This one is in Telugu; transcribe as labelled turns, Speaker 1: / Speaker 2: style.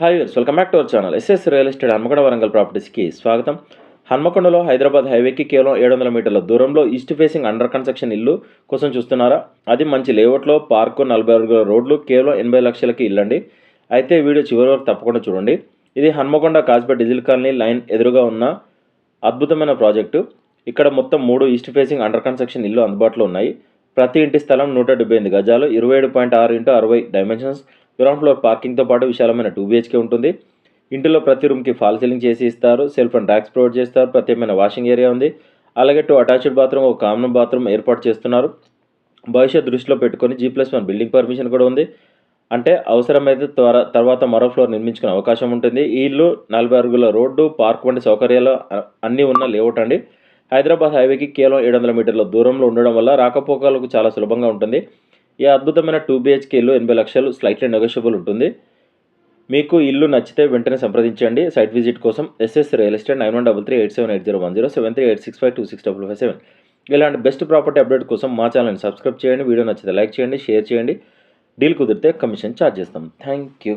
Speaker 1: Hi viewers, welcome back to our channel. SS real estate Hanamkonda Warangal ప్రాపర్టీస్కి స్వాగతం. హన్మకొండలో హైదరాబాద్ హైవేకి కేవలం 700 మీటర్ల దూరంలో ఈస్ట్ ఫేసింగ్ అండర్ కన్స్ట్రక్షన్ ఇల్లు కోసం చూస్తున్నారా? అది మంచి లేఅవుట్లో, పార్కు, 40 అడుగుల రోడ్లు, కేవలం 80 లక్షలకి ఇల్లండి. అయితే వీడియో చివరి వరకు తప్పకుండా చూడండి. ఇది Hanamkonda Kazipet diesel colony line ఎదురుగా ఉన్న అద్భుతమైన ప్రాజెక్టు. ఇక్కడ మొత్తం 3 ఈస్ట్ ఫేసింగ్ అండర్ కన్స్ట్రక్షన్ ఇల్లు అందుబాటులో ఉన్నాయి. ప్రతి ఇంటి స్థలం 178 గజాలు, 27.6 x 60 డైమెన్షన్స్. గ్రౌండ్ ఫ్లోర్ పార్కింగ్తో పాటు విశాలమైన 2 BHK ఉంటుంది. ఇంటిలో ప్రతి రూమ్కి ఫాల్ సీలింగ్ చేసి ఇస్తారు. సెల్ఫ్ అండ్ ర్యాక్స్ ప్రొవైడ్ చేస్తారు. ప్రత్యేకమైన వాషింగ్ ఏరియా ఉంది. అలాగే 2 అటాచ్డ్ బాత్రూమ్, ఒక కామన్ బాత్రూమ్ ఏర్పాటు చేస్తున్నారు. భవిష్యత్ దృష్టిలో పెట్టుకొని G+1 బిల్డింగ్ పర్మిషన్ కూడా ఉంది. అంటే అవసరమైతే తర్వాత మరో ఫ్లోర్ నిర్మించుకునే అవకాశం ఉంటుంది. ఈ ఇల్లు 40 అడుగుల రోడ్డు, పార్క్ వంటి సౌకర్యాలు అన్నీ ఉన్న లేఅవుట్ అండి. హైదరాబాద్ హైవేకి కేవలం 700 మీటర్ల దూరంలో ఉండడం వల్ల రాకపోకలకు చాలా సులభంగా ఉంటుంది. ఈ అద్భుతమైన 2 BHK ఇల్లు 80 లక్షలు, స్లైట్లీ నెగోషియబుల్ ఉంటుంది. మీకు ఇల్లు నచ్చితే వెంటనే సంప్రదించండి. సైట్ విజిట్ కోసం ఎస్ఎస్ రియల్ ఎస్టేట్ 9133878010 7386526557. ఇలాంటి బెస్ట్ ప్రాపర్టీ అప్డేట్ కోసం మా ఛానల్ని సబ్స్క్రైబ్ చేయండి. వీడియో నచ్చితే లైక్ చేయండి, షేర్ చేయండి. డీల్ కుదిరితే కమిషన్ ఛార్జ్ చేస్తాం. Thank you.